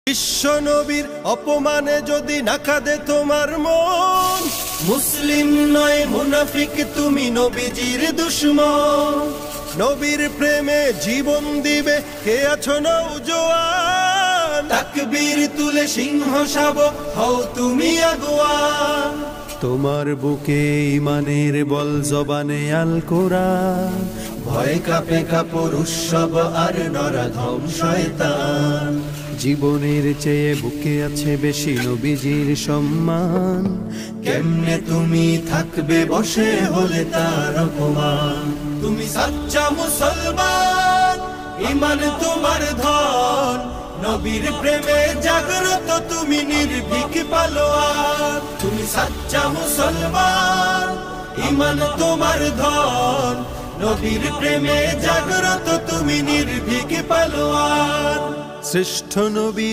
বিশ্ব নবীর অপমানে যদি না কাঁদে তোমার মন, মুসলিম নয় মুনাফিক তুমি নবীজির দুশমন। নবীর প্রেমে জীবন দিবে কে আছো নওজোয়ান, তাকবীর তুলে সিংহ শাবক হও তুমি আগুয়ান। তোমার বুকে ইমানের বল জবানে আল কোরআন, ভয় কাঁপে কাপড় উৎসব আর নরাধম শয়তান। জীবনের চেয়ে বুকে আছে বেশি নবীজির সম্মান, কেমনে তুমি থাকবে বসে হলে তার অপমান। তুমি সাচ্চা মুসলমান, ইমান তোমার ধন, নবীর প্রেমে জাগ্রত তুমি নির্ভীক পালোয়ান। তুমি সাচ্চা মুসলমান, ইমান তোমার ধন, নবীর প্রেমে জাগ্রত তুমি নির্ভীক পালোয়ান। শ্রেষ্ঠ নবীর